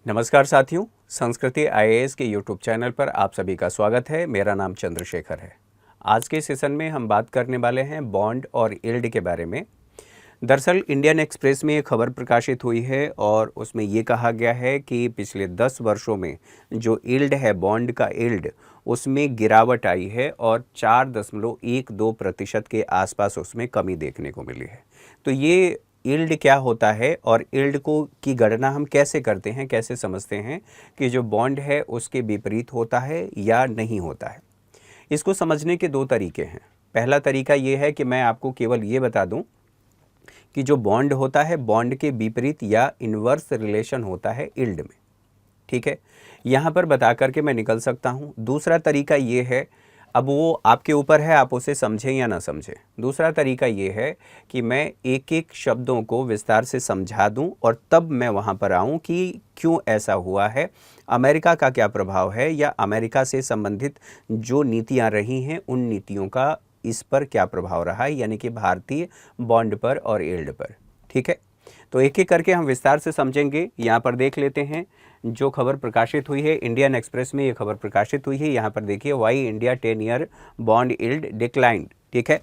नमस्कार साथियों, संस्कृति आईएएस के यूट्यूब चैनल पर आप सभी का स्वागत है। मेरा नाम चंद्रशेखर है। आज के सेशन में हम बात करने वाले हैं बॉन्ड और यील्ड के बारे में। दरअसल इंडियन एक्सप्रेस में एक खबर प्रकाशित हुई है और उसमें ये कहा गया है कि पिछले 10 वर्षों में जो यील्ड है, बॉन्ड का यील्ड, उसमें गिरावट आई है और 4.12% के आसपास उसमें कमी देखने को मिली है। तो ये यील्ड क्या होता है और यील्ड को की गणना हम कैसे करते हैं, कैसे समझते हैं कि जो बॉन्ड है उसके विपरीत होता है या नहीं होता है। इसको समझने के दो तरीके हैं। पहला तरीका ये है कि मैं आपको केवल ये बता दूं कि जो बॉन्ड होता है, बॉन्ड के विपरीत या इन्वर्स रिलेशन होता है यील्ड में। ठीक है, यहाँ पर बता करके मैं निकल सकता हूँ। दूसरा तरीका ये है, अब वो आपके ऊपर है, आप उसे समझें या ना समझें। दूसरा तरीका ये है कि मैं एक एक शब्दों को विस्तार से समझा दूं और तब मैं वहाँ पर आऊँ कि क्यों ऐसा हुआ है, अमेरिका का क्या प्रभाव है या अमेरिका से संबंधित जो नीतियाँ रही हैं उन नीतियों का इस पर क्या प्रभाव रहा है, यानी कि भारतीय बॉन्ड पर और यील्ड पर। ठीक है, तो एक एक करके हम विस्तार से समझेंगे। यहाँ पर देख लेते हैं जो खबर प्रकाशित हुई है, इंडियन एक्सप्रेस में ये खबर प्रकाशित हुई है। यहाँ पर देखिए, why India 10 year bond yield declined. ठीक है,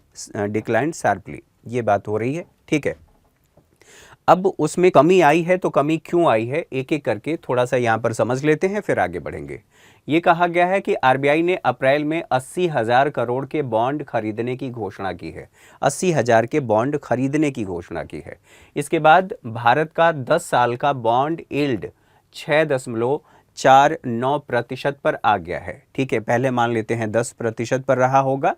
डिक्लाइंड शार्पली, ये बात हो रही है। ठीक है, अब उसमें कमी आई है, तो कमी क्यों आई है एक एक करके थोड़ा सा यहाँ पर समझ लेते हैं, फिर आगे बढ़ेंगे। ये कहा गया है कि आरबीआई ने अप्रैल में 80,000 करोड़ के बॉन्ड खरीदने की घोषणा की है। 80,000 के बॉन्ड खरीदने की घोषणा की है। इसके बाद भारत का 10 साल का बॉन्ड यील्ड 6.49% पर आ गया है। ठीक है, पहले मान लेते हैं 10% पर रहा होगा।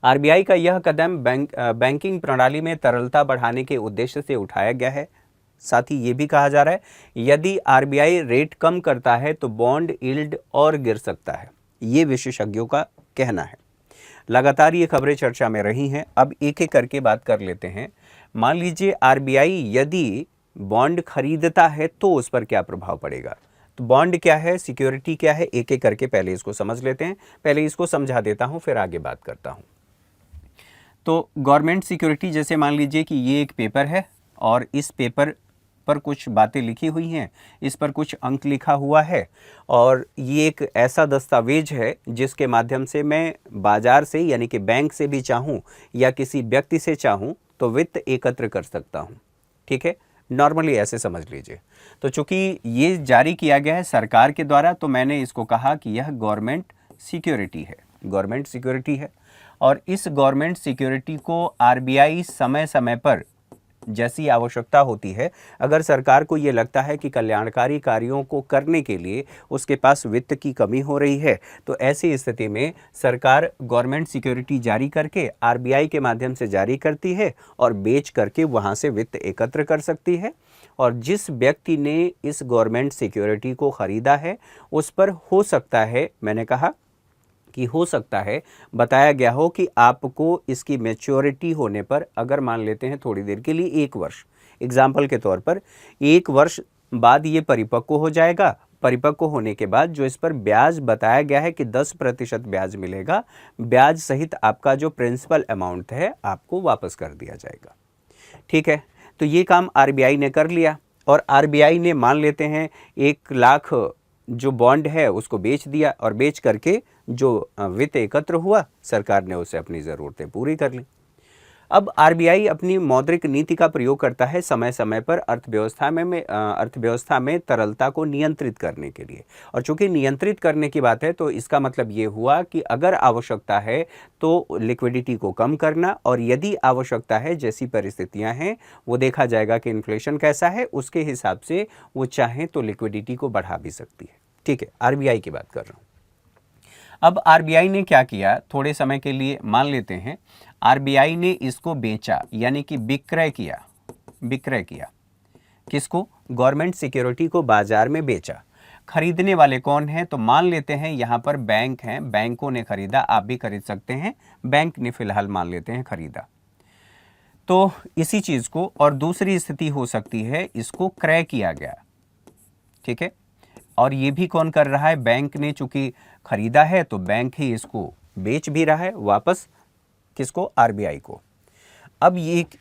आरबीआई का यह कदम बैंकिंग प्रणाली में तरलता बढ़ाने के उद्देश्य से उठाया गया है। साथ ही ये भी कहा जा रहा है, यदि आरबीआई रेट कम करता है तो बॉन्ड यील्ड और गिर सकता है। ये विशेषज्ञों का कहना है। लगातार ये खबरें चर्चा में रही हैं। अब एक एक करके बात कर लेते हैं। मान लीजिए आरबीआई यदि बॉन्ड खरीदता है तो उस पर क्या प्रभाव पड़ेगा। तो बॉन्ड क्या है, सिक्योरिटी क्या है, एक एक करके पहले इसको समझ लेते हैं। पहले इसको समझा देता हूँ, फिर आगे बात करता हूँ। तो गवर्नमेंट सिक्योरिटी, जैसे मान लीजिए कि ये एक पेपर है और इस पेपर पर कुछ बातें लिखी हुई हैं, इस पर कुछ अंक लिखा हुआ है और ये एक ऐसा दस्तावेज है जिसके माध्यम से मैं बाजार से, यानी कि बैंक से भी चाहूँ या किसी व्यक्ति से चाहूँ तो वित्त एकत्र कर सकता हूँ। ठीक है, नॉर्मली ऐसे समझ लीजिए। तो चूंकि ये जारी किया गया है सरकार के द्वारा, तो मैंने इसको कहा कि यह गवर्नमेंट सिक्योरिटी है, गवर्नमेंट सिक्योरिटी है। और इस गवर्नमेंट सिक्योरिटी को आरबीआई समय समय पर, जैसी आवश्यकता होती है, अगर सरकार को ये लगता है कि कल्याणकारी कार्यों को करने के लिए उसके पास वित्त की कमी हो रही है, तो ऐसी स्थिति में सरकार गवर्नमेंट सिक्योरिटी जारी करके आरबीआई के माध्यम से जारी करती है और बेच करके वहाँ से वित्त एकत्र कर सकती है। और जिस व्यक्ति ने इस गवर्नमेंट सिक्योरिटी को खरीदा है उस पर हो सकता है, मैंने कहा कि हो सकता है, बताया गया हो कि आपको इसकी मैच्योरिटी होने पर, अगर मान लेते हैं थोड़ी देर के लिए 1 वर्ष, एग्जाम्पल के तौर पर 1 वर्ष बाद ये परिपक्व हो जाएगा। परिपक्व होने के बाद जो इस पर ब्याज बताया गया है कि 10% ब्याज मिलेगा, ब्याज सहित आपका जो प्रिंसिपल अमाउंट है आपको वापस कर दिया जाएगा। ठीक है, तो ये काम आरबीआई ने कर लिया और आरबीआई ने, मान लेते हैं, 1 लाख जो बॉन्ड है उसको बेच दिया और बेच करके जो वित्त एकत्र हुआ, सरकार ने उससे अपनी ज़रूरतें पूरी कर ली। अब आरबीआई अपनी मौद्रिक नीति का प्रयोग करता है समय समय पर अर्थव्यवस्था में तरलता को नियंत्रित करने के लिए। और चूंकि नियंत्रित करने की बात है तो इसका मतलब ये हुआ कि अगर आवश्यकता है तो लिक्विडिटी को कम करना, और यदि आवश्यकता है, जैसी परिस्थितियां हैं वो देखा जाएगा कि इन्फ्लेशन कैसा है, उसके हिसाब से वो चाहें तो लिक्विडिटी को बढ़ा भी सकती है। ठीक है, आरबीआई की बात कर रहा हूँ। अब आरबीआई ने क्या किया, थोड़े समय के लिए मान लेते हैं आरबीआई ने इसको बेचा, यानी कि विक्रय किया। विक्रय किया किसको? गवर्नमेंट सिक्योरिटी को बाजार में बेचा। खरीदने वाले कौन हैं? तो मान लेते हैं यहाँ पर बैंक हैं, बैंकों ने खरीदा, आप भी खरीद सकते हैं, बैंक ने फिलहाल मान लेते हैं खरीदा। तो इसी चीज को, और दूसरी स्थिति हो सकती है इसको क्रय किया गया। ठीक है, और ये भी कौन कर रहा है? बैंक ने चूंकि खरीदा है तो बैंक ही इसको बेच भी रहा है वापस, किसको? आरबीआई को। अब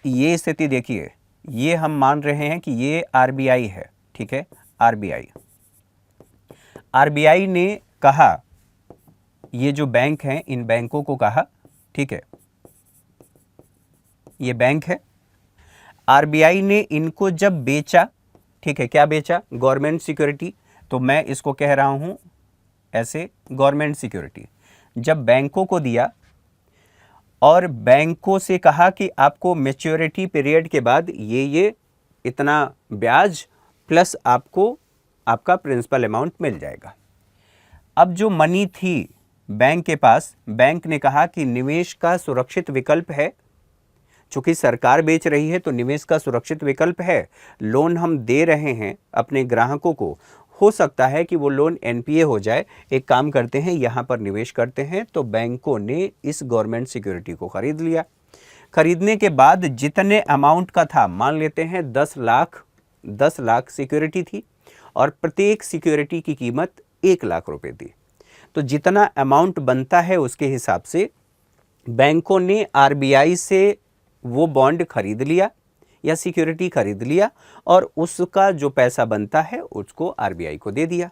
ये स्थिति देखिए, ये हम मान रहे हैं कि ये आरबीआई है। ठीक है, आरबीआई। आरबीआई ने कहा, ये जो बैंक हैं इन बैंकों को कहा, ठीक है, ये बैंक है, आरबीआई ने इनको जब बेचा, ठीक है, क्या बेचा? Government security. तो मैं इसको कह रहा हूं ऐसे, गवर्नमेंट सिक्योरिटी जब बैंकों को दिया और बैंकों से कहा कि आपको मैच्योरिटी पीरियड के बाद ये इतना ब्याज प्लस आपको आपका प्रिंसिपल अमाउंट मिल जाएगा। अब जो मनी थी बैंक के पास, बैंक ने कहा कि निवेश का सुरक्षित विकल्प है, चूंकि सरकार बेच रही है तो निवेश का सुरक्षित विकल्प है, लोन हम दे रहे हैं अपने ग्राहकों को, हो सकता है कि वो लोन एनपीए हो जाए, एक काम करते हैं यहाँ पर निवेश करते हैं। तो बैंकों ने इस गवर्नमेंट सिक्योरिटी को खरीद लिया। खरीदने के बाद जितने अमाउंट का था, मान लेते हैं 10 लाख सिक्योरिटी थी और प्रत्येक सिक्योरिटी की कीमत 1 लाख रुपए थी। तो जितना अमाउंट बनता है उसके हिसाब से बैंकों ने आरबीआई से वो बॉन्ड खरीद लिया या सिक्योरिटी खरीद लिया और उसका जो पैसा बनता है उसको आरबीआई को दे दिया।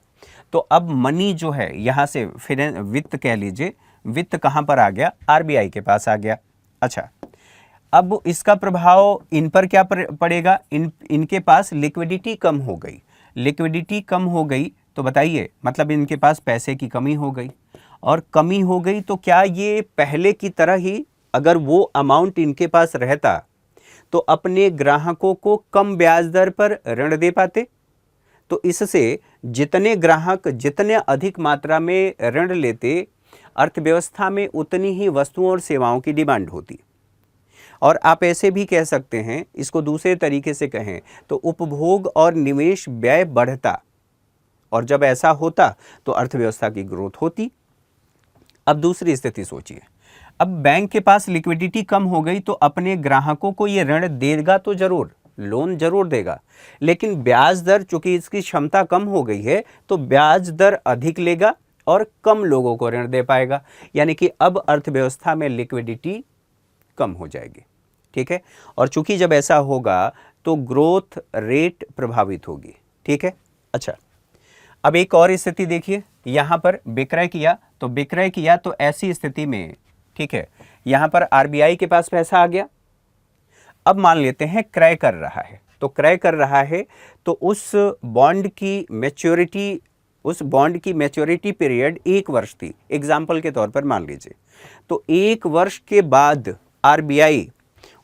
तो अब मनी जो है यहाँ से वित्त कह लीजिए, वित्त कहाँ पर आ गया? आरबीआई के पास आ गया। अच्छा, अब इसका प्रभाव इन पर क्या पड़ेगा? इनके पास लिक्विडिटी कम हो गई। लिक्विडिटी कम हो गई तो बताइए, मतलब इनके पास पैसे की कमी हो गई, और कमी हो गई तो क्या ये पहले की तरह ही अगर वो अमाउंट इनके पास रहता तो अपने ग्राहकों को कम ब्याज दर पर ऋण दे पाते? तो इससे जितने ग्राहक जितने अधिक मात्रा में ऋण लेते, अर्थव्यवस्था में उतनी ही वस्तुओं और सेवाओं की डिमांड होती। और आप ऐसे भी कह सकते हैं, इसको दूसरे तरीके से कहें तो उपभोग और निवेश व्यय बढ़ता, और जब ऐसा होता तो अर्थव्यवस्था की ग्रोथ होती। अब दूसरी स्थिति सोचिए, अब बैंक के पास लिक्विडिटी कम हो गई तो अपने ग्राहकों को ये ऋण देगा तो जरूर, लोन जरूर देगा, लेकिन ब्याज दर, चूंकि इसकी क्षमता कम हो गई है तो ब्याज दर अधिक लेगा और कम लोगों को ऋण दे पाएगा। यानी कि अब अर्थव्यवस्था में लिक्विडिटी कम हो जाएगी, ठीक है। और चूंकि जब ऐसा होगा तो ग्रोथ रेट प्रभावित होगी, ठीक है। अच्छा, अब एक और स्थिति देखिए, यहां पर विक्रय किया तो ऐसी स्थिति में, ठीक है, यहां पर आरबीआई के पास पैसा आ गया। अब मान लेते हैं क्रय कर रहा है, तो क्रय कर रहा है तो उस बॉन्ड की मैच्योरिटी पीरियड 1 वर्ष थी, एग्जाम्पल के तौर पर मान लीजिए। तो 1 वर्ष के बाद आरबीआई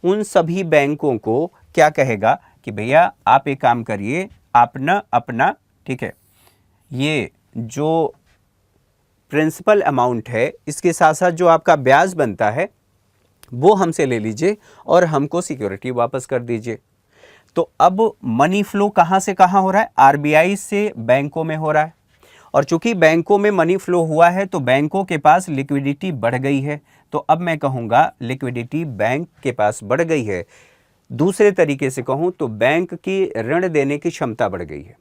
उन सभी बैंकों को क्या कहेगा कि भैया आप एक काम करिए, आप ना अपना, ठीक है, ये जो प्रिंसिपल अमाउंट है इसके साथ साथ जो आपका ब्याज बनता है वो हमसे ले लीजिए और हमको सिक्योरिटी वापस कर दीजिए। तो अब मनी फ्लो कहाँ से कहाँ हो रहा है? आरबीआई से बैंकों में हो रहा है, और चूंकि बैंकों में मनी फ्लो हुआ है तो बैंकों के पास लिक्विडिटी बढ़ गई है। तो अब मैं कहूँगा लिक्विडिटी बैंक के पास बढ़ गई है। दूसरे तरीके से कहूँ तो बैंक की ऋण देने की क्षमता बढ़ गई है।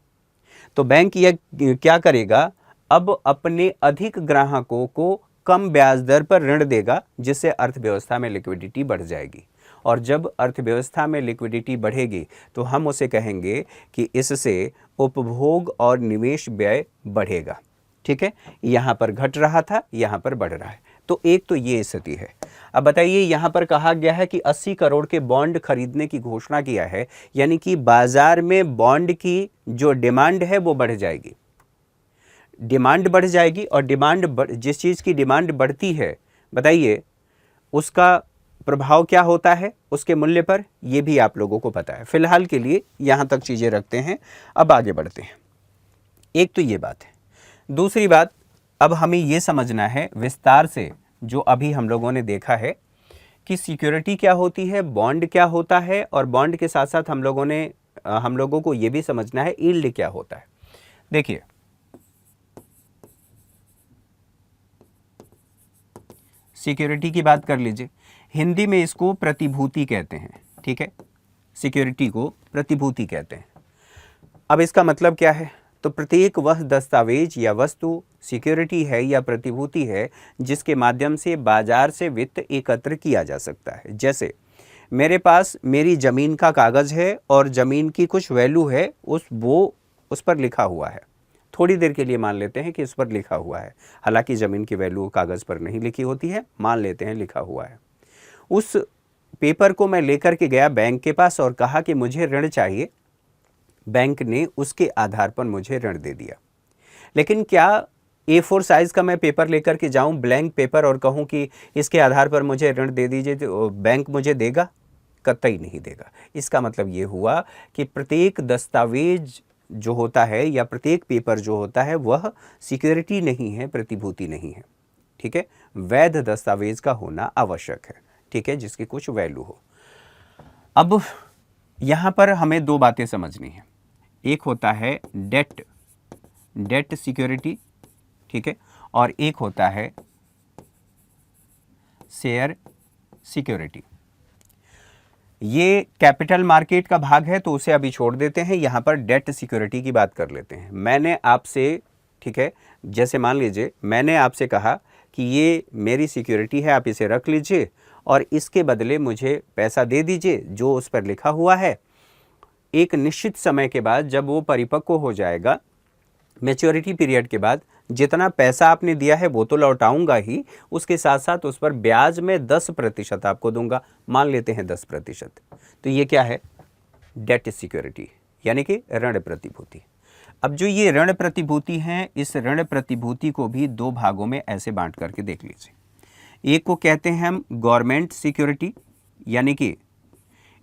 तो बैंक यह क्या करेगा, अब अपने अधिक ग्राहकों को कम ब्याज दर पर ऋण देगा, जिससे अर्थव्यवस्था में लिक्विडिटी बढ़ जाएगी। और जब अर्थव्यवस्था में लिक्विडिटी बढ़ेगी तो हम उसे कहेंगे कि इससे उपभोग और निवेश व्यय बढ़ेगा, ठीक है। यहाँ पर घट रहा था, यहाँ पर बढ़ रहा है। तो एक तो ये स्थिति है। अब बताइए, यहाँ पर कहा गया है कि 80 करोड़ के बॉन्ड खरीदने की घोषणा किया है, यानी कि बाजार में बॉन्ड की जो डिमांड है वो बढ़ जाएगी। डिमांड बढ़ जाएगी, और जिस चीज़ की डिमांड बढ़ती है, बताइए उसका प्रभाव क्या होता है उसके मूल्य पर, ये भी आप लोगों को पता है। फिलहाल के लिए यहाँ तक चीज़ें रखते हैं, अब आगे बढ़ते हैं। एक तो ये बात है। दूसरी बात, अब हमें ये समझना है विस्तार से, जो अभी हम लोगों ने देखा है कि सिक्योरिटी क्या होती है, बॉन्ड क्या होता है, और बॉन्ड के साथ साथ हम लोगों को ये भी समझना है यील्ड क्या होता है। देखिए, सिक्योरिटी की बात कर लीजिए, हिंदी में इसको प्रतिभूति कहते हैं, ठीक है। सिक्योरिटी को प्रतिभूति कहते हैं। अब इसका मतलब क्या है? तो प्रत्येक वह दस्तावेज या वस्तु सिक्योरिटी है या प्रतिभूति है जिसके माध्यम से बाजार से वित्त एकत्र किया जा सकता है। जैसे मेरे पास मेरी ज़मीन का कागज़ है और ज़मीन की कुछ वैल्यू है, वो उस पर लिखा हुआ है, थोड़ी देर के लिए मान लेते हैं कि इस पर लिखा हुआ है, हालांकि ज़मीन की वैल्यू कागज़ पर नहीं लिखी होती है, मान लेते हैं लिखा हुआ है। उस पेपर को मैं लेकर के गया बैंक के पास और कहा कि मुझे ऋण चाहिए। बैंक ने उसके आधार पर मुझे ऋण दे दिया। लेकिन क्या A4 साइज़ का मैं पेपर लेकर के जाऊं, ब्लैंक पेपर, और कहूं कि इसके आधार पर मुझे ऋण दे दीजिए, तो बैंक मुझे देगा? कतई नहीं देगा। इसका मतलब ये हुआ कि प्रत्येक दस्तावेज जो होता है या प्रत्येक पेपर जो होता है वह सिक्योरिटी नहीं है, प्रतिभूति नहीं है। ठीक है, वैध दस्तावेज का होना आवश्यक है, ठीक है, जिसकी कुछ वैल्यू हो। अब यहाँ पर हमें दो बातें समझनी है। एक होता है डेट सिक्योरिटी, ठीक है, और एक होता है शेयर सिक्योरिटी। ये कैपिटल मार्केट का भाग है तो उसे अभी छोड़ देते हैं, यहाँ पर डेट सिक्योरिटी की बात कर लेते हैं। मैंने आपसे, ठीक है, जैसे मान लीजिए मैंने आपसे कहा कि ये मेरी सिक्योरिटी है, आप इसे रख लीजिए और इसके बदले मुझे पैसा दे दीजिए जो उस पर लिखा हुआ है। एक निश्चित समय के बाद जब वो परिपक्व हो जाएगा, मैच्योरिटी पीरियड के बाद, जितना पैसा आपने दिया है वो तो लौटाऊंगा ही, उसके साथ साथ उस पर ब्याज में 10% आपको दूंगा। मान लेते हैं 10%। तो ये क्या है? डेट सिक्योरिटी, यानी कि ऋण प्रतिभूति। अब जो ये ऋण प्रतिभूति हैं, इस ऋण प्रतिभूति को भी दो भागों में ऐसे बांट करके देख लीजिए। एक को कहते हैं हम गवर्नमेंट सिक्योरिटी, यानी कि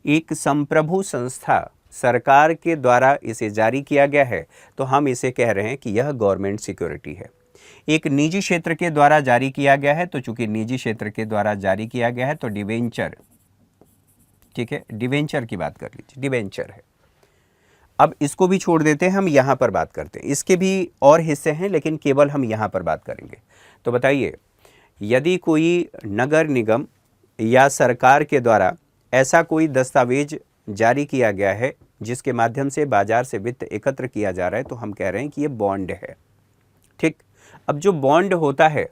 एक संप्रभु संस्था, सरकार के द्वारा इसे जारी किया गया है तो हम इसे कह रहे हैं कि यह गवर्नमेंट सिक्योरिटी है। एक निजी क्षेत्र के द्वारा जारी किया गया है, तो चूंकि निजी क्षेत्र के द्वारा जारी किया गया है तो डिवेंचर, ठीक है, डिवेंचर की बात कर लीजिए, डिवेंचर है। अब इसको भी छोड़ देते हैं, हम यहाँ पर बात करते हैं। इसके भी और हिस्से हैं लेकिन केवल हम यहाँ पर बात करेंगे। तो बताइए, यदि कोई नगर निगम या सरकार के द्वारा ऐसा कोई दस्तावेज जारी किया गया है जिसके माध्यम से बाजार से वित्त एकत्र किया जा रहा है, तो हम कह रहे हैं कि ये बॉन्ड है। ठीक, अब जो बॉन्ड होता है,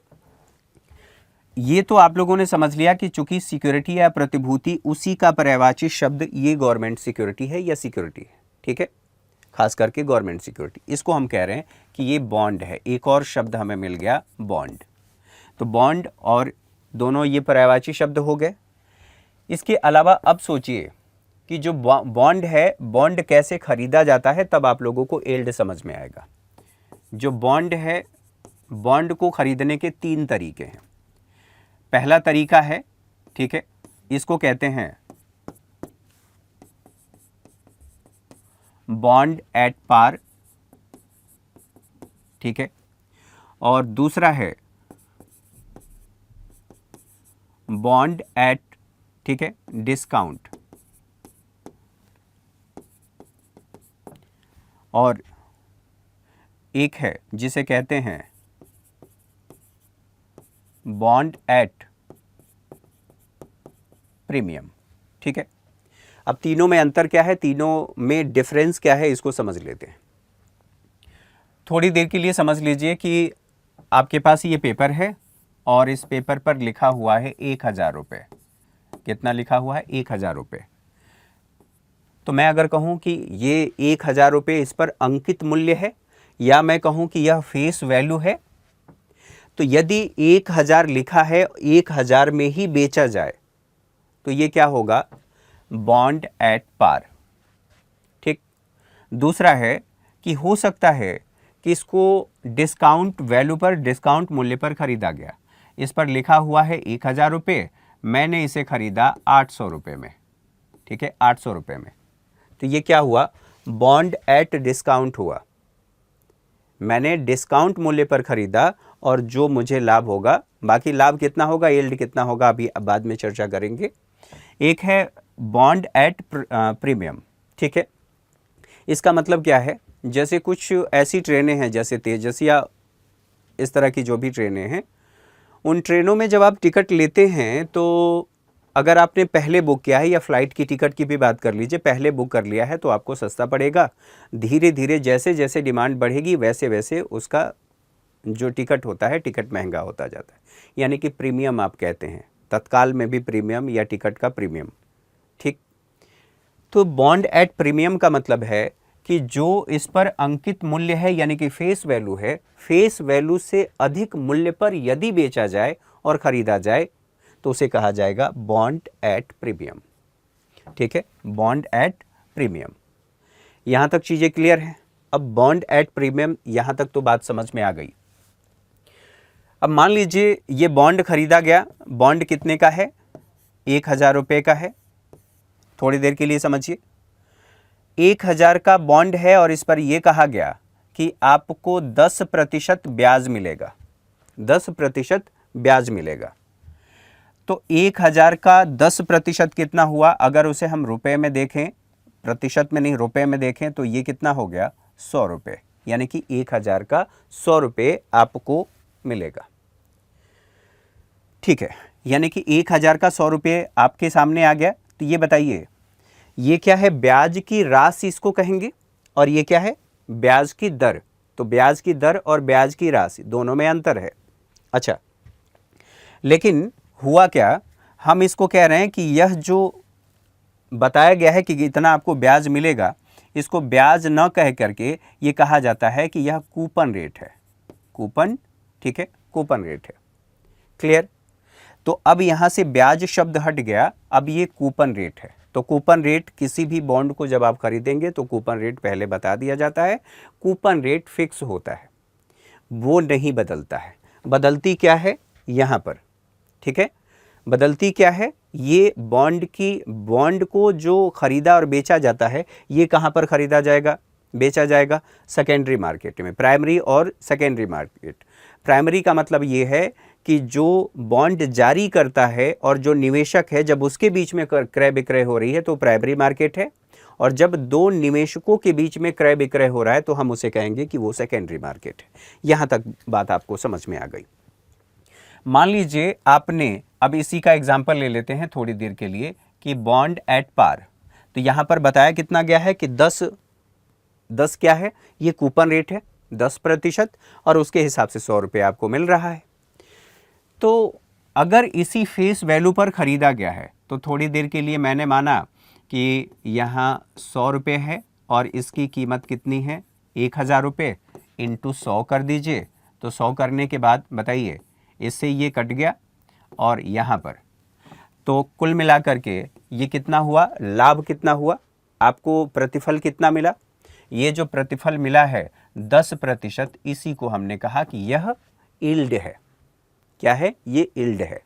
ये तो आप लोगों ने समझ लिया कि चूंकि सिक्योरिटी या प्रतिभूति, उसी का पर्यायवाची शब्द ये गवर्नमेंट सिक्योरिटी है या सिक्योरिटी है। ठीक है, खास करके गवर्नमेंट सिक्योरिटी, इसको हम कह रहे हैं कि ये बॉन्ड है। एक और शब्द हमें मिल गया, बॉन्ड। तो बॉन्ड और दोनों ये पर्यायवाची शब्द हो गए। इसके अलावा अब सोचिए कि जो बॉन्ड है, बॉन्ड कैसे खरीदा जाता है, तब आप लोगों को एल्ड समझ में आएगा। जो बॉन्ड है, बॉन्ड को खरीदने के 3 तरीके हैं। पहला तरीका है, ठीक है, इसको कहते हैं बॉन्ड एट पार, ठीक है, और दूसरा है बॉन्ड एट, ठीक है, डिस्काउंट, और एक है जिसे कहते हैं बॉन्ड एट प्रीमियम। ठीक है, अब तीनों में अंतर क्या है, तीनों में डिफरेंस क्या है, इसको समझ लेते हैं। थोड़ी देर के लिए समझ लीजिए कि आपके पास ये पेपर है और इस पेपर पर लिखा हुआ है 1000 रुपये। कितना लिखा हुआ है? 1000 रुपये। तो मैं अगर कहूं कि ये 1000 रुपये इस पर अंकित मूल्य है, या मैं कहूं कि यह फेस वैल्यू है, तो यदि 1000 लिखा है, 1000 में ही बेचा जाए तो ये क्या होगा? Bond at par. ठीक, दूसरा है कि हो सकता है कि इसको डिस्काउंट वैल्यू पर, डिस्काउंट मूल्य पर खरीदा गया। इस पर लिखा हुआ है 1000 रुपये, मैंने इसे खरीदा 800 रुपये में। ठीक है, 800 रुपये में। तो ये क्या हुआ? बॉन्ड एट डिस्काउंट हुआ। मैंने डिस्काउंट मूल्य पर खरीदा और जो मुझे लाभ होगा, बाकी लाभ कितना होगा, यील्ड कितना होगा, अभी बाद में चर्चा करेंगे। एक है बॉन्ड एट प्रीमियम। ठीक है, इसका मतलब क्या है? जैसे कुछ ऐसी ट्रेनें हैं, जैसे तेजस या इस तरह की जो भी ट्रेनें हैं, उन ट्रेनों में जब आप टिकट लेते हैं तो अगर आपने पहले बुक किया है, या फ्लाइट की टिकट की भी बात कर लीजिए, पहले बुक कर लिया है तो आपको सस्ता पड़ेगा। धीरे धीरे जैसे जैसे डिमांड बढ़ेगी वैसे वैसे उसका जो टिकट होता है, टिकट महंगा होता जाता है, यानी कि प्रीमियम आप कहते हैं। तत्काल में भी प्रीमियम या टिकट का प्रीमियम। ठीक, तो बॉन्ड एट प्रीमियम का मतलब है कि जो इस पर अंकित मूल्य है यानी कि फेस वैल्यू है, फेस वैल्यू से अधिक मूल्य पर यदि बेचा जाए और खरीदा जाए तो उसे कहा जाएगा बॉन्ड एट प्रीमियम। ठीक है, बॉन्ड एट प्रीमियम। यहां तक चीजें क्लियर हैं। अब बॉन्ड एट प्रीमियम, यहां तक तो बात समझ में आ गई। अब मान लीजिए ये बॉन्ड खरीदा गया, बॉन्ड कितने का है? 1,000 रुपये का है। थोड़ी देर के लिए समझिए, 1,000 का बॉन्ड है और इस पर यह कहा गया कि आपको 10% ब्याज मिलेगा, 10% ब्याज मिलेगा। तो 1,000 का 10% कितना हुआ? अगर उसे हम रुपए में देखें, प्रतिशत में नहीं रुपए में देखें, तो ये कितना हो गया? 100 रुपये। यानी कि 1,000 का 100 रुपये आपको मिलेगा। ठीक है, यानी कि 1,000 का 100 रुपये आपके सामने आ गया। तो ये बताइए, ये क्या है? ब्याज की राशि इसको कहेंगे, और ये क्या है? ब्याज की दर। तो ब्याज की दर और ब्याज की राशि दोनों में अंतर है। अच्छा, लेकिन हुआ क्या, हम इसको कह रहे हैं कि यह जो बताया गया है कि इतना आपको ब्याज मिलेगा, इसको ब्याज न कह करके ये कहा जाता है कि यह कूपन रेट है। कूपन, ठीक है, कूपन रेट है। क्लियर? तो अब यहां से ब्याज शब्द हट गया, अब ये कूपन रेट है। तो कूपन रेट, किसी भी बॉन्ड को जब आप खरीदेंगे तो कूपन रेट पहले बता दिया जाता है। कूपन रेट फिक्स होता है, वो नहीं बदलता है। बदलती क्या है यहां पर? ठीक है, बदलती क्या है? ये बॉन्ड को जो खरीदा और बेचा जाता है, ये कहां पर खरीदा जाएगा, बेचा जाएगा? सेकेंडरी मार्केट में। प्राइमरी और सेकेंडरी मार्केट। प्राइमरी का मतलब ये है कि जो बॉन्ड जारी करता है और जो निवेशक है, जब उसके बीच में क्रय विक्रय हो रही है तो प्राइमरी मार्केट है, और जब दो निवेशकों के बीच में क्रय विक्रय हो रहा है तो हम उसे कहेंगे कि वो सेकेंडरी मार्केट है। यहां तक बात आपको समझ में आ गई। मान लीजिए आपने, अब इसी का एग्जाम्पल ले लेते हैं थोड़ी देर के लिए, कि बॉन्ड एट पार। तो यहां पर बताया कितना गया है कि 10 क्या है? ये कूपन रेट है, 10%, और उसके हिसाब से 100 रुपये आपको मिल रहा है। तो अगर इसी फेस वैल्यू पर खरीदा गया है, तो थोड़ी देर के लिए मैंने माना कि यहाँ 100 रुपये है और इसकी कीमत कितनी है? 1,000 रुपये इंटू 100 कर दीजिए। तो 100 करने के बाद बताइए, इससे ये कट गया और यहाँ पर, तो कुल मिला करके ये कितना हुआ? लाभ कितना हुआ? आपको प्रतिफल कितना मिला? ये जो प्रतिफल मिला है 10%, इसी को हमने कहा कि यह यील्ड है। क्या है? ये यील्ड है।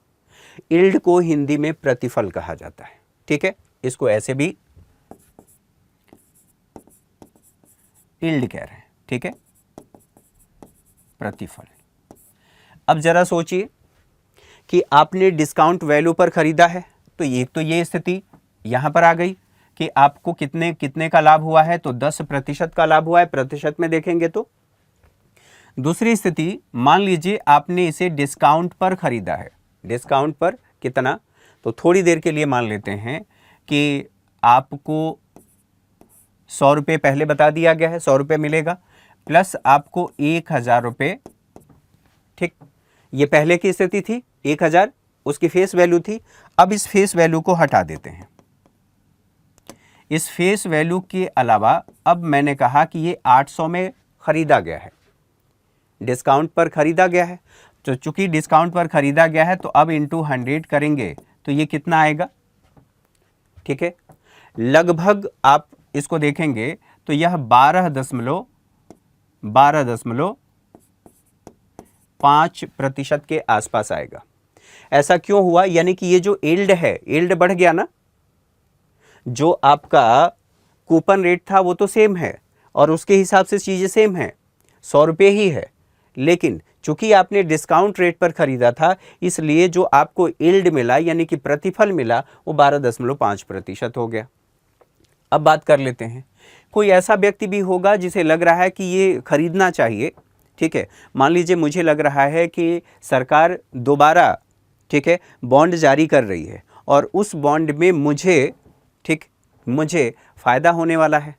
यील्ड को हिंदी में प्रतिफल कहा जाता है। ठीक है, इसको ऐसे भी यील्ड कह रहे हैं। ठीक है, प्रतिफल। अब जरा सोचिए कि आपने डिस्काउंट वैल्यू पर खरीदा है, तो ये स्थिति यहां पर आ गई कि आपको कितने का लाभ हुआ है? तो 10% का लाभ हुआ है, प्रतिशत में देखेंगे तो। दूसरी स्थिति, मान लीजिए आपने इसे डिस्काउंट पर खरीदा है। डिस्काउंट पर कितना? तो थोड़ी देर के लिए मान लेते हैं कि आपको 100 रुपये पहले बता दिया गया है, 100 रुपये मिलेगा, प्लस आपको 1,000 रुपये। ठीक, ये पहले की स्थिति थी, 1,000 उसकी फेस वैल्यू थी। अब इस फेस वैल्यू को हटा देते हैं। इस फेस वैल्यू के अलावा अब मैंने कहा कि ये 800 में खरीदा गया है, डिस्काउंट पर खरीदा गया है। तो चूंकि डिस्काउंट पर खरीदा गया है, तो अब इंटू 100 करेंगे तो ये कितना आएगा? ठीक है, लगभग आप इसको देखेंगे तो यह 12.5% के आसपास आएगा। ऐसा क्यों हुआ? यानी कि ये जो यील्ड है, यील्ड बढ़ गया ना। जो आपका कूपन रेट था वो तो सेम है और उसके हिसाब से चीजें सेम है, 100 रुपये ही है, लेकिन चूंकि आपने डिस्काउंट रेट पर खरीदा था, इसलिए जो आपको यील्ड मिला यानी कि प्रतिफल मिला वो 12.5% हो गया। अब बात कर लेते हैं, कोई ऐसा व्यक्ति भी होगा जिसे लग रहा है कि ये खरीदना चाहिए। ठीक है, मान लीजिए मुझे लग रहा है कि सरकार दोबारा, ठीक है, बॉन्ड जारी कर रही है और उस बॉन्ड में मुझे फ़ायदा होने वाला है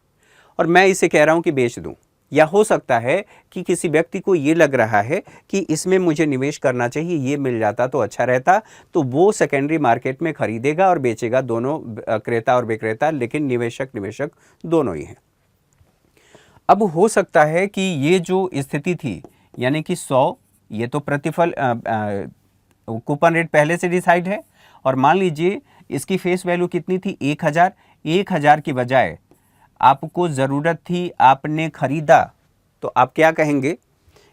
और मैं इसे कह रहा हूं कि बेच दूं। या हो सकता है कि किसी व्यक्ति को ये लग रहा है कि इसमें मुझे निवेश करना चाहिए, ये मिल जाता तो अच्छा रहता, तो वो सेकेंडरी मार्केट में खरीदेगा और बेचेगा, दोनों क्रेता और विक्रेता, लेकिन निवेशक दोनों ही हैं। अब हो सकता है कि ये जो स्थिति थी, यानी कि 100, ये तो प्रतिफल कूपन रेट पहले से डिसाइड है, और मान लीजिए इसकी फेस वैल्यू कितनी थी, 1000। 1000 की बजाय आपको ज़रूरत थी, आपने खरीदा, तो आप क्या कहेंगे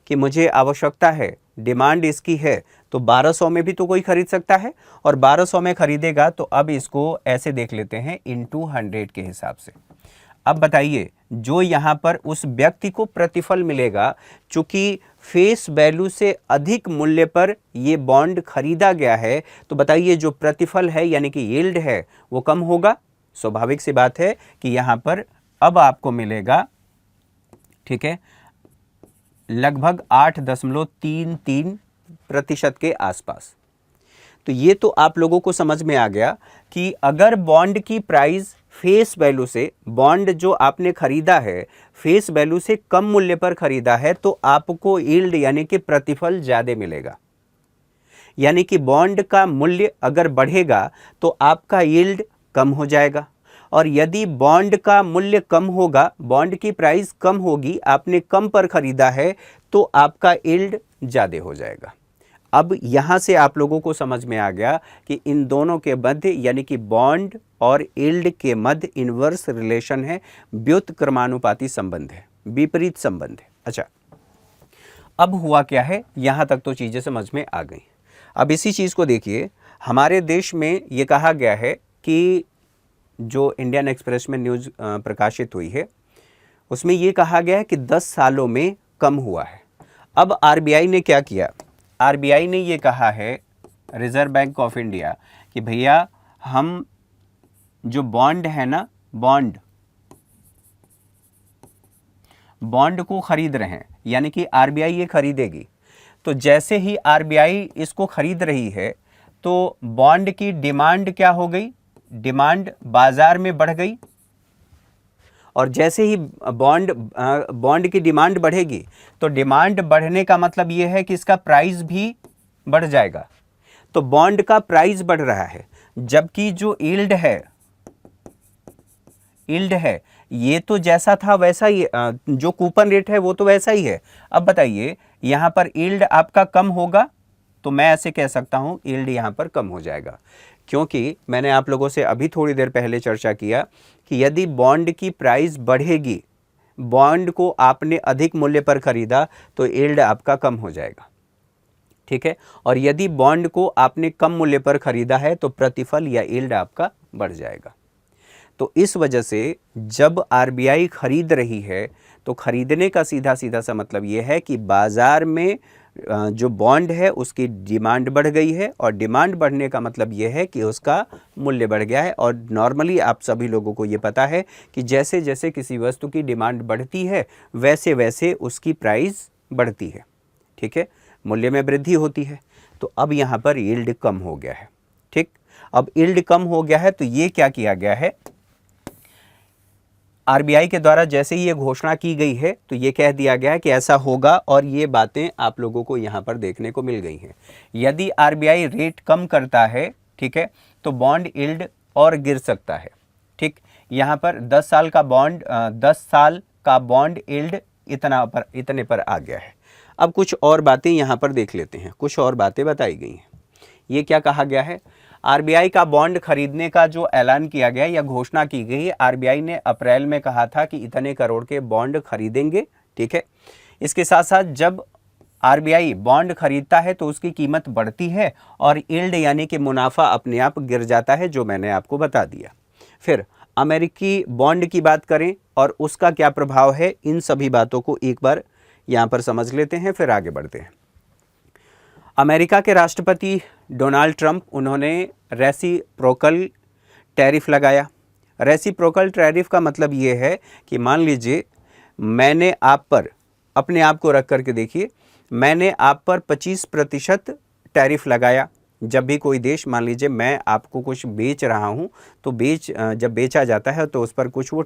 कि मुझे आवश्यकता है, डिमांड इसकी है, तो 1200 में भी तो कोई खरीद सकता है, और 1200 में खरीदेगा, तो अब इसको ऐसे देख लेते हैं इनटू 100 के हिसाब से। अब बताइए, जो यहाँ पर उस व्यक्ति को प्रतिफल मिलेगा, चूंकि फेस वैल्यू से अधिक मूल्य पर ये बॉन्ड खरीदा गया है, तो बताइए जो प्रतिफल है यानी कि यील्ड है वो कम होगा। स्वाभाविक सी बात है कि यहाँ पर अब आपको मिलेगा, ठीक है, लगभग 8.33% के आसपास। तो ये तो आप लोगों को समझ में आ गया कि अगर बॉन्ड की प्राइस फेस वैल्यू से, बॉन्ड जो आपने खरीदा है फेस वैल्यू से कम मूल्य पर खरीदा है, तो आपको यील्ड यानी कि प्रतिफल ज्यादा मिलेगा। यानी कि बॉन्ड का मूल्य अगर बढ़ेगा तो आपका यील्ड कम हो जाएगा, और यदि बॉन्ड का मूल्य कम होगा, बॉन्ड की प्राइस कम होगी, आपने कम पर खरीदा है, तो आपका यील्ड ज़्यादा हो जाएगा। अब यहाँ से आप लोगों को समझ में आ गया कि इन दोनों के मध्य यानी कि बॉन्ड और यील्ड के मध्य इन्वर्स रिलेशन है, व्युत्क्रमानुपाती संबंध है, विपरीत संबंध है। अच्छा, अब हुआ क्या है, यहाँ तक तो चीज़ें समझ में आ गई। अब इसी चीज़ को देखिए, हमारे देश में ये कहा गया है कि जो इंडियन एक्सप्रेस में न्यूज़ प्रकाशित हुई है, उसमें ये कहा गया है कि 10 सालों में कम हुआ है। अब आरबीआई ने क्या किया, आरबीआई ने ये कहा है, रिजर्व बैंक ऑफ इंडिया, कि भैया हम जो बॉन्ड है ना, बॉन्ड को खरीद रहे हैं, यानी कि आरबीआई ये खरीदेगी। तो जैसे ही आरबीआई इसको खरीद रही है, तो बॉन्ड की डिमांड क्या हो गई, डिमांड बाजार में बढ़ गई, और जैसे ही बॉन्ड की डिमांड बढ़ेगी, तो डिमांड बढ़ने का मतलब यह है कि इसका प्राइस भी बढ़ जाएगा। तो बॉन्ड का प्राइस बढ़ रहा है, जबकि जो यील्ड है ये तो जैसा था वैसा ही, जो कूपन रेट है वो तो वैसा ही है। अब बताइए, यहां पर यील्ड आपका कम होगा, तो मैं ऐसे कह सकता हूं यील्ड यहां पर कम हो जाएगा, क्योंकि मैंने आप लोगों से अभी थोड़ी देर पहले चर्चा किया कि यदि बॉन्ड की प्राइस बढ़ेगी, बॉन्ड को आपने अधिक मूल्य पर खरीदा, तो यील्ड आपका कम हो जाएगा, ठीक है, और यदि बॉन्ड को आपने कम मूल्य पर खरीदा है, तो प्रतिफल या यील्ड आपका बढ़ जाएगा। तो इस वजह से जब आरबीआई खरीद रही है, तो खरीदने का सीधा सीधा सा मतलब यह है कि बाजार में जो बॉन्ड है उसकी डिमांड बढ़ गई है, और डिमांड बढ़ने का मतलब यह है कि उसका मूल्य बढ़ गया है। और नॉर्मली आप सभी लोगों को ये पता है कि जैसे जैसे किसी वस्तु की डिमांड बढ़ती है, वैसे वैसे उसकी प्राइस बढ़ती है, ठीक है, मूल्य में वृद्धि होती है। तो अब यहाँ पर यील्ड कम हो गया है, ठीक। अब यील्ड कम हो गया है, तो ये क्या किया गया है, आरबीआई के द्वारा जैसे ही ये घोषणा की गई है, तो ये कह दिया गया है कि ऐसा होगा, और ये बातें आप लोगों को यहाँ पर देखने को मिल गई हैं। यदि आरबीआई रेट कम करता है, ठीक है, तो बॉन्ड यील्ड और गिर सकता है, ठीक। यहाँ पर 10 साल का बॉन्ड यील्ड इतने पर आ गया है। अब कुछ और बातें यहाँ पर देख लेते हैं, कुछ और बातें बताई गई हैं। ये क्या कहा गया है, आरबीआई का बॉन्ड खरीदने का जो ऐलान किया गया या घोषणा की गई है, आरबीआई ने अप्रैल में कहा था कि इतने करोड़ के बॉन्ड खरीदेंगे, ठीक है। इसके साथ साथ जब आरबीआई बॉन्ड खरीदता है तो उसकी कीमत बढ़ती है, और यील्ड यानी कि मुनाफा अपने आप गिर जाता है, जो मैंने आपको बता दिया। फिर अमेरिकी बॉन्ड की बात करें और उसका क्या प्रभाव है, इन सभी बातों को एक बार यहाँ पर समझ लेते हैं, फिर आगे बढ़ते हैं। अमेरिका के राष्ट्रपति डोनाल्ड ट्रंप, उन्होंने रेसिप्रोकल टैरिफ लगाया। रेसिप्रोकल टैरिफ का मतलब ये है कि मान लीजिए मैंने आप पर, अपने आप को रख करके देखिए, मैंने आप पर 25% टैरिफ लगाया। जब भी कोई देश, मान लीजिए मैं आपको कुछ बेच रहा हूँ, तो जब बेचा जाता है तो उस पर कुछ वो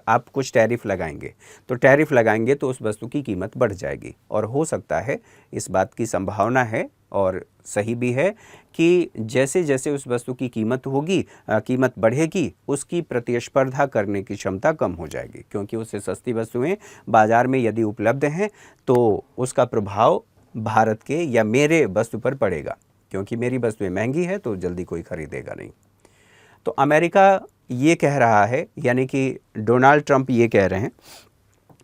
आप कुछ टैरिफ लगाएंगे, तो टैरिफ लगाएंगे तो उस वस्तु की कीमत बढ़ जाएगी, और हो सकता है, इस बात की संभावना है, और सही भी है कि जैसे जैसे उस वस्तु की कीमत होगी, कीमत बढ़ेगी, उसकी प्रतिस्पर्धा करने की क्षमता कम हो जाएगी, क्योंकि उससे सस्ती वस्तुएं बाजार में यदि उपलब्ध हैं तो उसका प्रभाव भारत के या मेरे वस्तु पर पड़ेगा, क्योंकि मेरी वस्तुएं महंगी है तो जल्दी कोई खरीदेगा नहीं। तो अमेरिका ये कह रहा है, यानी कि डोनाल्ड ट्रंप ये कह रहे हैं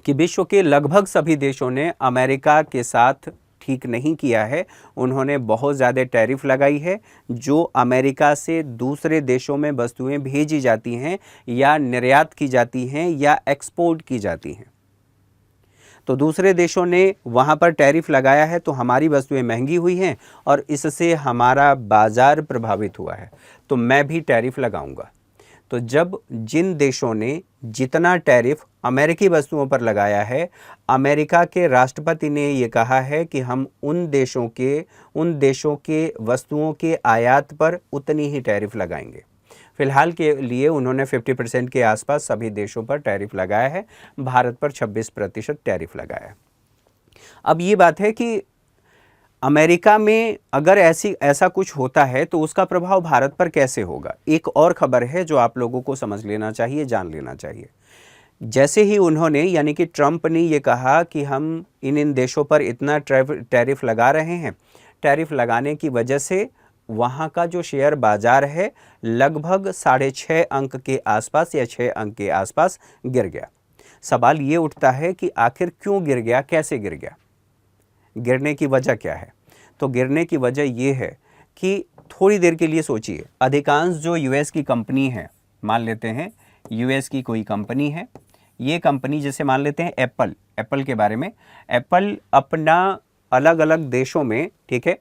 कि विश्व के लगभग सभी देशों ने अमेरिका के साथ ठीक नहीं किया है। उन्होंने बहुत ज़्यादा टैरिफ लगाई है जो अमेरिका से दूसरे देशों में वस्तुएं भेजी जाती हैं या निर्यात की जाती हैं या एक्सपोर्ट की जाती हैं। तो दूसरे देशों ने वहाँ पर टैरिफ लगाया है तो हमारी वस्तुएं महंगी हुई हैं और इससे हमारा बाज़ार प्रभावित हुआ है, तो मैं भी टैरिफ लगाऊंगा। तो जब जिन देशों ने जितना टैरिफ अमेरिकी वस्तुओं पर लगाया है, अमेरिका के राष्ट्रपति ने ये कहा है कि हम उन देशों के वस्तुओं के आयात पर उतनी ही टैरिफ लगाएंगे। फिलहाल के लिए उन्होंने 50% के आसपास सभी देशों पर टैरिफ लगाया है, भारत पर 26% टैरिफ लगाया है। अब ये बात है कि अमेरिका में अगर ऐसा कुछ होता है तो उसका प्रभाव भारत पर कैसे होगा। एक और खबर है जो आप लोगों को समझ लेना चाहिए, जान लेना चाहिए। जैसे ही उन्होंने, यानी कि ट्रंप ने ये कहा कि हम इन देशों पर इतना टैरिफ लगा रहे हैं, टैरिफ लगाने की वजह से वहाँ का जो शेयर बाजार है लगभग 6.5 अंक के आसपास या 6 अंक के आसपास गिर गया। सवाल ये उठता है कि आखिर क्यों गिर गया, कैसे गिर गया, गिरने की वजह क्या है। तो गिरने की वजह ये है कि थोड़ी देर के लिए सोचिए, अधिकांश जो यूएस की कंपनी है, मान लेते हैं यूएस की कोई कंपनी है, ये कंपनी जैसे मान लेते हैं एप्पल के बारे में, एप्पल अपना अलग अलग देशों में, ठीक है,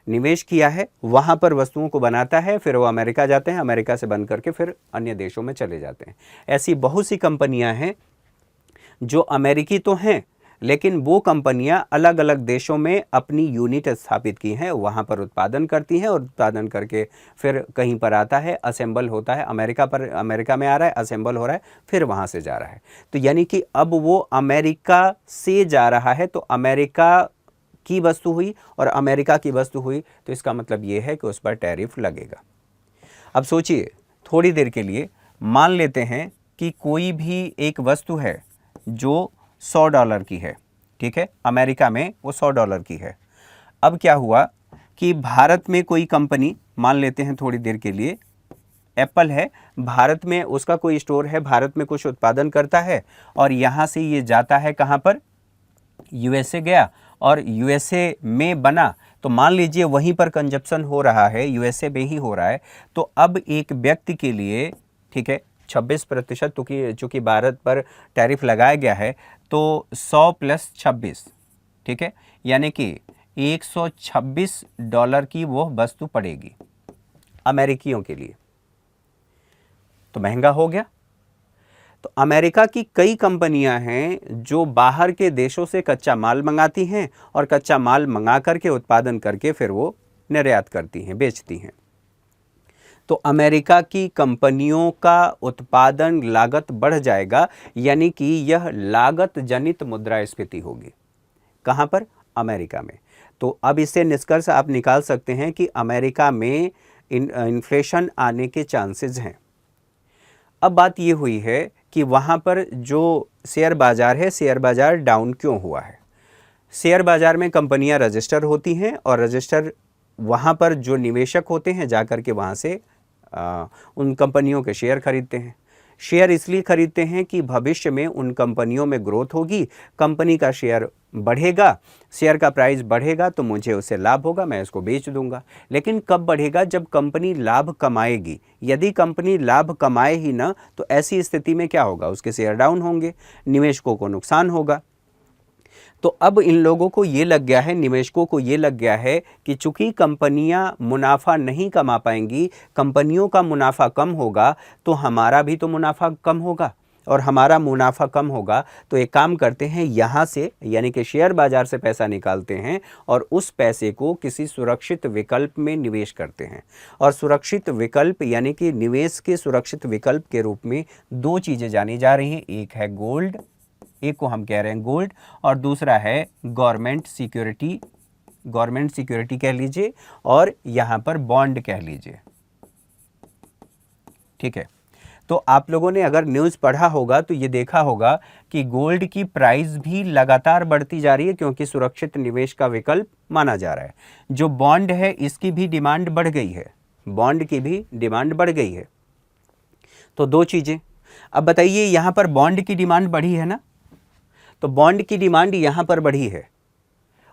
निवेश किया है, वहाँ पर वस्तुओं को बनाता है, फिर वो अमेरिका जाते हैं, अमेरिका से बन करके फिर अन्य देशों में चले जाते हैं। ऐसी बहुत सी कंपनियां हैं जो अमेरिकी तो हैं, लेकिन वो कंपनियां अलग अलग देशों में अपनी यूनिट स्थापित की हैं, वहाँ पर उत्पादन करती हैं और उत्पादन करके फिर कहीं पर आता है, असेंबल होता है, अमेरिका में आ रहा है, असेंबल हो रहा है, फिर वहाँ से जा रहा है। तो यानी कि अब वो अमेरिका से जा रहा है, तो अमेरिका की वस्तु हुई और अमेरिका की वस्तु हुई, तो इसका मतलब ये है कि उस पर टैरिफ लगेगा। अब सोचिए थोड़ी देर के लिए, मान लेते हैं कि कोई भी एक वस्तु है जो $100 की है, ठीक है, अमेरिका में वो $100 की है। अब क्या हुआ कि भारत में कोई कंपनी, मान लेते हैं थोड़ी देर के लिए एप्पल है, भारत में उसका कोई स्टोर है, भारत में कुछ उत्पादन करता है और यहाँ से ये जाता है कहाँ पर, यूएसए गया और यूएसए में बना, तो मान लीजिए वहीं पर कंजप्शन हो रहा है, यूएसए में ही हो रहा है। तो अब एक व्यक्ति के लिए, ठीक है, 26%, चूँकि भारत पर टैरिफ लगाया गया है, तो 100 + 26, ठीक है, यानी कि $126 की वो वस्तु पड़ेगी अमेरिकियों के लिए। तो महंगा हो गया। तो अमेरिका की कई कंपनियां हैं जो बाहर के देशों से कच्चा माल मंगाती हैं और कच्चा माल मंगा करके उत्पादन करके फिर वो निर्यात करती हैं, बेचती हैं। तो अमेरिका की कंपनियों का उत्पादन लागत बढ़ जाएगा, यानी कि यह लागत जनित मुद्रास्फीति होगी। कहाँ पर, अमेरिका में। तो अब इससे निष्कर्ष आप निकाल सकते हैं कि अमेरिका में इन्फ्लेशन आने के चांसेस हैं। अब बात ये हुई है कि वहाँ पर जो शेयर बाज़ार है, शेयर बाज़ार डाउन क्यों हुआ है। शेयर बाज़ार में कंपनियाँ रजिस्टर होती हैं और रजिस्टर वहाँ पर जो निवेशक होते हैं जाकर के वहाँ से उन कंपनियों के शेयर खरीदते हैं। शेयर इसलिए खरीदते हैं कि भविष्य में उन कंपनियों में ग्रोथ होगी, कंपनी का शेयर बढ़ेगा, शेयर का प्राइस बढ़ेगा तो मुझे उससे लाभ होगा, मैं इसको बेच दूंगा। लेकिन कब बढ़ेगा, जब कंपनी लाभ कमाएगी। यदि कंपनी लाभ कमाए ही ना तो ऐसी स्थिति में क्या होगा, उसके शेयर डाउन होंगे, निवेशकों को नुकसान होगा। तो अब इन लोगों को ये लग गया है, निवेशकों को ये लग गया है कि चूंकि कंपनियां मुनाफा नहीं कमा पाएंगी, कंपनियों का मुनाफा कम होगा तो हमारा भी तो मुनाफा कम होगा, और हमारा मुनाफा कम होगा तो एक काम करते हैं, यहाँ से यानी कि शेयर बाजार से पैसा निकालते हैं और उस पैसे को किसी सुरक्षित विकल्प में निवेश करते हैं। और सुरक्षित विकल्प यानी कि निवेश के सुरक्षित विकल्प के रूप में दो चीज़ें जानी जा रही हैं, एक है गोल्ड, एक को हम कह रहे हैं गोल्ड, और दूसरा है गवर्नमेंट सिक्योरिटी गवर्नमेंट सिक्योरिटी कह लीजिए और यहाँ पर बॉन्ड कह लीजिए, ठीक है। तो आप लोगों ने अगर न्यूज़ पढ़ा होगा तो ये देखा होगा कि गोल्ड की प्राइस भी लगातार बढ़ती जा रही है क्योंकि सुरक्षित निवेश का विकल्प माना जा रहा है। जो बॉन्ड है इसकी भी डिमांड बढ़ गई है, बॉन्ड की भी डिमांड बढ़ गई है। तो दो चीज़ें, अब बताइए यहाँ पर बॉन्ड की डिमांड बढ़ी है ना, तो बॉन्ड की डिमांड यहाँ पर बढ़ी है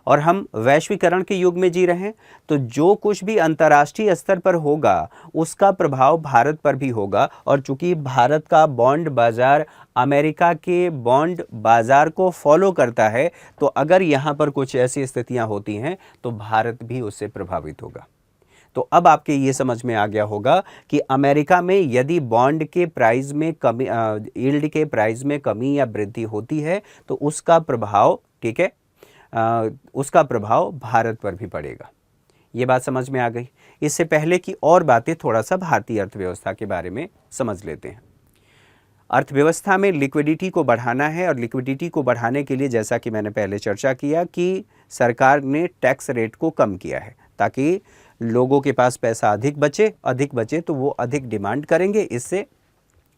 और हम वैश्वीकरण के युग में जी रहे हैं, तो जो कुछ भी अंतर्राष्ट्रीय स्तर पर होगा उसका प्रभाव भारत पर भी होगा। और चूंकि भारत का बॉन्ड बाजार अमेरिका के बॉन्ड बाजार को फॉलो करता है, तो अगर यहाँ पर कुछ ऐसी स्थितियाँ होती हैं तो भारत भी उससे प्रभावित होगा। तो अब आपके ये समझ में आ गया होगा कि अमेरिका में यदि बॉन्ड के प्राइस में कमी, यील्ड के प्राइस में कमी या वृद्धि होती है तो उसका प्रभाव, ठीक है, उसका प्रभाव भारत पर भी पड़ेगा। ये बात समझ में आ गई। इससे पहले की और बातें थोड़ा सा भारतीय अर्थव्यवस्था के बारे में समझ लेते हैं। अर्थव्यवस्था में लिक्विडिटी को बढ़ाना है और लिक्विडिटी को बढ़ाने के लिए जैसा कि मैंने पहले चर्चा किया कि सरकार ने टैक्स रेट को कम किया है ताकि लोगों के पास पैसा अधिक बचे तो वो अधिक डिमांड करेंगे, इससे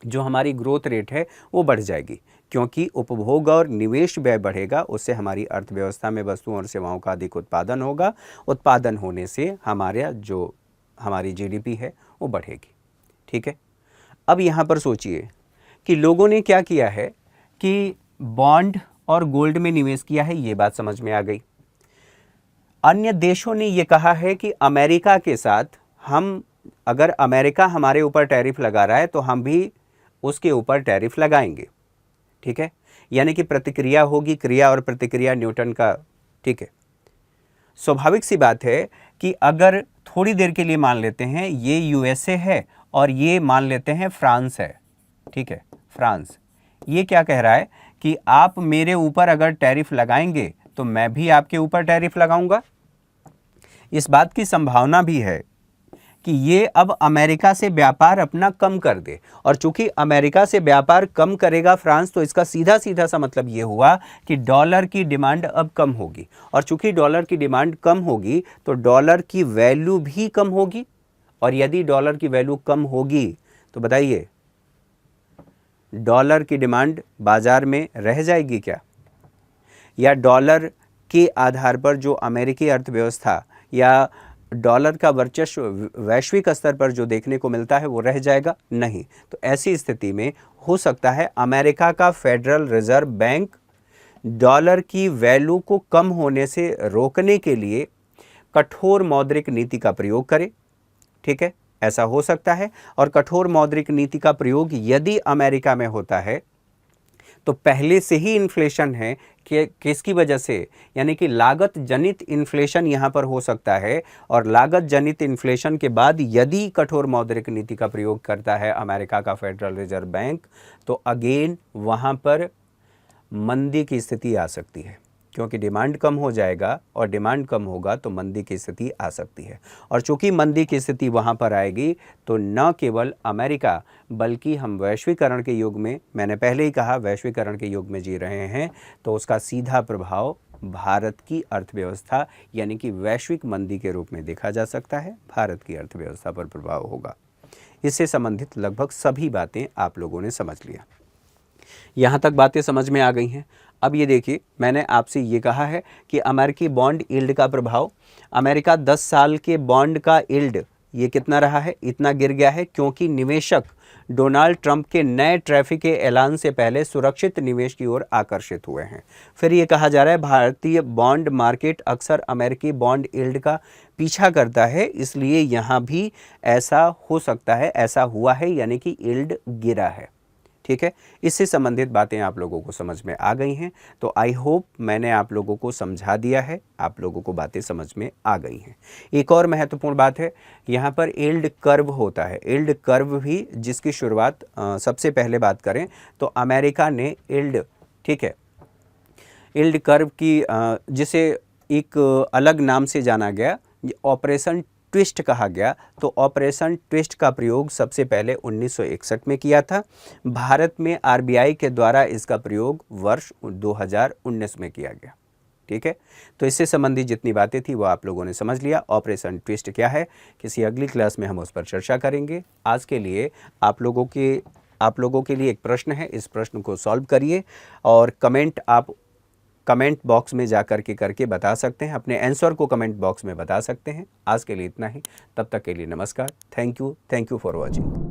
जो हमारी ग्रोथ रेट है वो बढ़ जाएगी क्योंकि उपभोग और निवेश व्यय बढ़ेगा, उससे हमारी अर्थव्यवस्था में वस्तुओं और सेवाओं का अधिक उत्पादन होगा। उत्पादन होने से हमारी जीडीपी है वो बढ़ेगी, ठीक है। अब यहाँ पर सोचिए कि लोगों ने क्या किया है कि बॉन्ड और गोल्ड में निवेश किया है, ये बात समझ में आ गई। अन्य देशों ने ये कहा है कि अमेरिका के साथ अगर अमेरिका हमारे ऊपर टैरिफ लगा रहा है तो हम भी उसके ऊपर टैरिफ लगाएंगे, ठीक है। यानी कि प्रतिक्रिया होगी, क्रिया और प्रतिक्रिया न्यूटन का, ठीक है। स्वाभाविक सी बात है कि अगर थोड़ी देर के लिए मान लेते हैं ये यूएसए है और ये मान लेते हैं फ्रांस है, ठीक है, फ्रांस ये क्या कह रहा है कि आप मेरे ऊपर अगर टैरिफ लगाएंगे तो मैं भी आपके ऊपर टैरिफ लगाऊंगा। इस बात की संभावना भी है कि ये अब अमेरिका से व्यापार अपना कम कर दे, और चूंकि अमेरिका से व्यापार कम करेगा फ्रांस, तो इसका सीधा सीधा सा मतलब ये हुआ कि डॉलर की डिमांड अब कम होगी, और चूंकि डॉलर की डिमांड कम होगी तो डॉलर की वैल्यू भी कम होगी। और यदि डॉलर की वैल्यू कम होगी तो बताइए डॉलर की डिमांड बाजार में रह जाएगी क्या, या डॉलर के आधार पर जो अमेरिकी अर्थव्यवस्था या डॉलर का वर्चस्व वैश्विक स्तर पर जो देखने को मिलता है वो रह जाएगा? नहीं। तो ऐसी स्थिति में हो सकता है अमेरिका का फेडरल रिजर्व बैंक डॉलर की वैल्यू को कम होने से रोकने के लिए कठोर मौद्रिक नीति का प्रयोग करे, ठीक है, ऐसा हो सकता है। और कठोर मौद्रिक नीति का प्रयोग यदि अमेरिका में होता है तो पहले से ही इन्फ्लेशन है कि किसकी वजह से, यानी कि लागत जनित इन्फ्लेशन यहाँ पर हो सकता है, और लागत जनित इन्फ्लेशन के बाद यदि कठोर मौद्रिक नीति का प्रयोग करता है अमेरिका का फेडरल रिजर्व बैंक, तो अगेन वहाँ पर मंदी की स्थिति आ सकती है, क्योंकि डिमांड कम हो जाएगा और डिमांड कम होगा तो मंदी की स्थिति आ सकती है। और चूंकि मंदी की स्थिति वहाँ पर आएगी तो न केवल अमेरिका बल्कि हम वैश्वीकरण के युग में, मैंने पहले ही कहा वैश्वीकरण के युग में जी रहे हैं, तो उसका सीधा प्रभाव भारत की अर्थव्यवस्था यानी कि वैश्विक मंदी के रूप में देखा जा सकता है, भारत की अर्थव्यवस्था पर प्रभाव होगा। इससे संबंधित लगभग सभी बातें आप लोगों ने समझ लिया। यहाँ तक बातें समझ में आ गई हैं। अब ये देखिए, मैंने आपसे ये कहा है कि अमेरिकी बॉन्ड यील्ड का प्रभाव, अमेरिका 10 साल के बॉन्ड का यील्ड ये कितना रहा है, इतना गिर गया है क्योंकि निवेशक डोनाल्ड ट्रंप के नए टैरिफ के ऐलान से पहले सुरक्षित निवेश की ओर आकर्षित हुए हैं। फिर ये कहा जा रहा है भारतीय बॉन्ड मार्केट अक्सर अमेरिकी बॉन्ड यील्ड का पीछा करता है, इसलिए यहाँ भी ऐसा हो सकता है, ऐसा हुआ है, यानी कि यील्ड गिरा है, ठीक है। इससे संबंधित बातें आप लोगों को समझ में आ गई हैं। तो आई होप मैंने आप लोगों को समझा दिया है, आप लोगों को बातें समझ में आ गई हैं। एक और महत्वपूर्ण बात है, यहाँ पर यील्ड कर्व होता है। यील्ड कर्व भी जिसकी शुरुआत सबसे पहले बात करें तो अमेरिका ने यील्ड, ठीक है, यील्ड कर्व की जिसे एक अलग नाम से जाना गया, ऑपरेशन ट्विस्ट कहा गया। तो ऑपरेशन ट्विस्ट का प्रयोग सबसे पहले 1961 में किया था। भारत में आरबीआई के द्वारा इसका प्रयोग वर्ष 2019 में किया गया, ठीक है, तो इससे संबंधित जितनी बातें थी वो आप लोगों ने समझ लिया। ऑपरेशन ट्विस्ट क्या है, किसी अगली क्लास में हम उस पर चर्चा करेंगे। आज के लिए आप लोगों के लिए एक प्रश्न है, इस प्रश्न को सॉल्व करिए और आप कमेंट बॉक्स में जा करके बता सकते हैं, अपने आंसर को कमेंट बॉक्स में बता सकते हैं। आज के लिए इतना ही, तब तक के लिए नमस्कार। Thank you for watching.